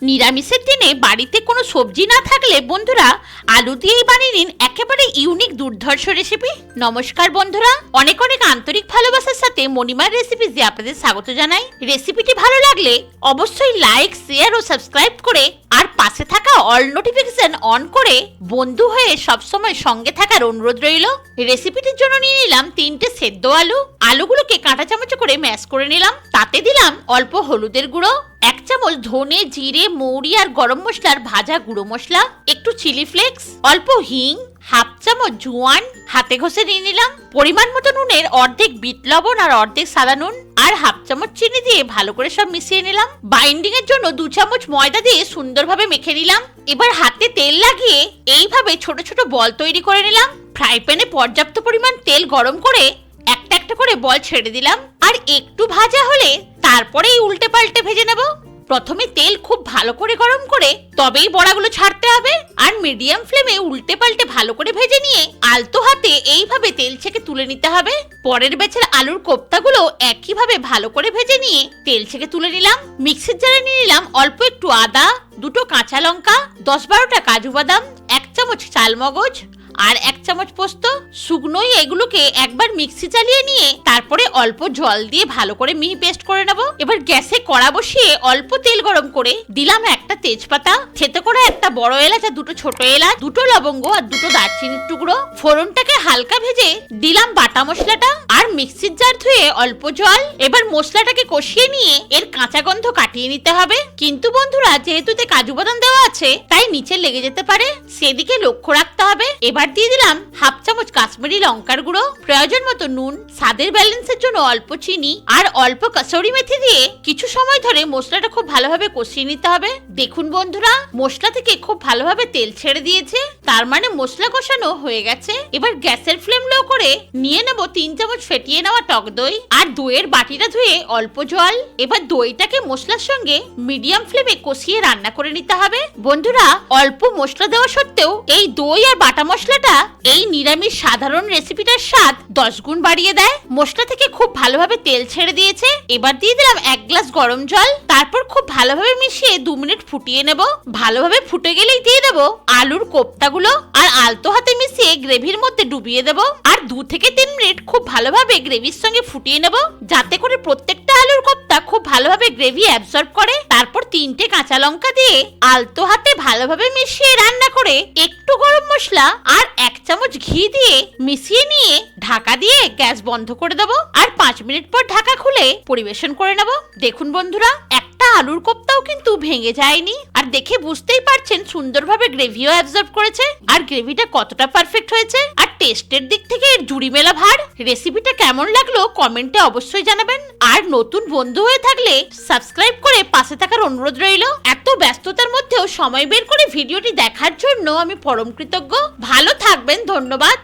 নিরামিষের দিনে বাড়িতে কোনো সবজি না থাকলে বন্ধুরা আলু দিয়েই বানিয়ে নিন একেবারে ইউনিক দুর্ধর্ষ রেসিপি। নমস্কার বন্ধুরা, অনেক অনেক আন্তরিক ভালোবাসার সাথে মণিমার রেসিপিতে আপনাদের স্বাগত জানাই। রেসিপিটি ভালো লাগলে অবশ্যই লাইক, শেয়ার ও সাবস্ক্রাইব করে আর পাশে থাকা অল নোটিফিকেশন অন করে বন্ধু হয়ে সবসময় সঙ্গে থাকার অনুরোধ রইল। রেসিপিটির জন্য নিয়ে নিলাম 3টে সেদ্ধ আলু। আলুগুলোকে কাঁটা চামচে করে ম্যাশ করে নিলাম। তাতে দিলাম অল্প হলুদের গুঁড়ো, 1 চামচ ধনে, জিরে, মৌরি আর গরম মশলার ভাজা গুঁড়ো মশলা, একটু চিলি ফ্লেক্স, অল্প হিং, 1/2 চামচ জোয়ান হাতে ঘষে নিয়ে নিলাম। পরিমাণ মতো নুনের অর্ধেক বিট লবণ আর অর্ধেক সাদা নুন আর 1/2 চামচ চিনি দিয়ে ভালো করে সব মিশিয়ে নিলাম। বাইন্ডিং এর জন্য 2 চামচ ময়দা দিয়ে সুন্দরভাবে মেখে নিলাম। এবার হাতে তেল লাগিয়ে এইভাবে ছোট ছোট বল তৈরি করে নিলাম। ফ্রাই প্যানে পর্যাপ্ত পরিমাণ তেল গরম করে একটা একটা করে বল ছেড়ে দিলাম আর একটু ভাজা হলে তারপরেই উল্টে পাল্টে ভেজে নেব। প্রথমে তেল খুব ভালো করে গরম করে তবেই বড়াগুলো ছাড়তে হবে আর মিডিয়াম ফ্লেমে উল্টে পাল্টে ভালো করে ভেজে নিয়ে আলতো হাতে এইভাবে তেল ছেঁকে তুলে নিতে হবে। পরের ব্যাচের আলুর কোপ্তাগুলো একইভাবে ভালো করে ভেজে নিয়ে তেল ছেঁকে তুলে নিলাম। মিক্সির জারে নিয়ে নিলাম অল্প একটু আদা, 2টো কাঁচা লঙ্কা, 10-12টা কাজু বাদাম, 1 চামচ চালমগজ আর 1 চামচ পোস্ত। শুকনোই এগুলোকে একবার মিক্সি চালিয়ে নিয়ে তারপরে অল্প জল দিয়ে ভালো করে মিহি পেস্ট করে নেব। এবার গ্যাসে কড়া বসিয়ে অল্প তেল গরম করে দিলাম একটা তেজপাতা, থেতো করা একটা বড় এলাচ আর 2টো ছোট এলাচ, 2টো লবঙ্গ আর 2টো দারচিনির টুকরো। ফোড়নটাকে হালকা ভেজে দিলাম বাটা মশলাটা আর মিক্সির জার ধুয়ে অল্প জল। এবার মশলাটাকে কষিয়ে নিয়ে এর কাঁচা গন্ধ কাটিয়ে নিতে হবে। কিন্তু বন্ধুরা, যেহেতু তে কাজু বাদাম দেওয়া আছে তাই নিচে লেগে যেতে পারে, সেদিকে লক্ষ্য রাখতে হবে। এবার দিয়ে দিলাম 1/2 চামচ কাশ্মীরি লঙ্কার গুঁড়ো, প্রয়োজন মতো নুন, স্বাদের ব্যালেন্সের জন্য অল্প চিনি আর অল্প কসুরি মেথি দিয়ে কিছু সময় ধরে মশলাটা খুব ভালোভাবে কষিয়ে নিতে হবে। দেখুন বন্ধুরা, মশলা থেকে খুব ভালোভাবে তেল ছেড়ে দিয়েছে, তার মানে মশলা কষানো হয়ে গেছে। এবার গ্যাসের ফ্লেম লো করে নিয়ে নেব 3 চামচ ফেটিয়ে নেওয়া টক দই আর দইয়ের বাটিটা ধুয়ে অল্প জল। এবার দইটাকে মশলার সঙ্গে মিডিয়াম ফ্লেমে কষিয়ে রান্না করে নিতে হবে। বন্ধুরা, অল্প মশলা দেওয়া সত্ত্বেও এই দই আর বাটা মশলাটা এই নিরামিষ সাধারণ রেসিপিটার স্বাদ 10 গুণ বাড়িয়ে দেয়। মশলা থেকে খুব ভালোভাবে তেল ছেড়ে দিয়েছে। এবার দিয়ে দিলাম 1 গ্লাস গরম জল, তারপর খুব ভালোভাবে মিশিয়ে 2 মিনিট ফুটিয়ে নেব। ভালোভাবে ফুটে গেলেই দিয়ে দেব আলুর কোপ্তাগুলো আর আলতো হাতে মিশিয়ে গ্রেভির মধ্যে ডুবিয়ে দেব আর 2 থেকে 3 মিনিট খুব ভালোভাবে গ্রেভির সঙ্গে ফুটিয়ে নেব, যাতে করে প্রত্যেকটা আলুর কোপ্তা খুব ভালোভাবে গ্রেভি অ্যাবসর্ব করে। তারপর 3টে কাঁচা লঙ্কা দিয়ে আলতো হাতে ভালোভাবে মিশিয়ে রান্না করে একটু গরম মশলা আর 1 চামচ ঘি দিয়ে মিশিয়ে নিয়ে ঢাকা দিয়ে গ্যাস বন্ধ করে দেব আর 5 মিনিট পর ঢাকা খুলে পরিবেশন করে নেব। দেখুন বন্ধুরা, একটা আলুর কোপ্তাও কিন্তু ভেঙে যায়নি আর দেখে বুঝতেই পারছেন সুন্দরভাবে গ্রেভিও অ্যাবসর্ব করেছে আর গ্রেভিটা কতটা পারফেক্ট হয়েছে। আর টেস্টের দিক থেকে এর জুড়ি মেলা ভার। রেসিপিটা কেমন লাগলো কমেন্টে অবশ্যই জানাবেন আর নতুন বন্ধু হয়ে থাকলে সাবস্ক্রাইব করে পাশে থাকার অনুরোধ রইল। এত ব্যস্ততার মধ্যেও সময় বের করে ভিডিওটি দেখার জন্য আমি পরম কৃতজ্ঞ। ভালো থাকবেন, ধন্যবাদ।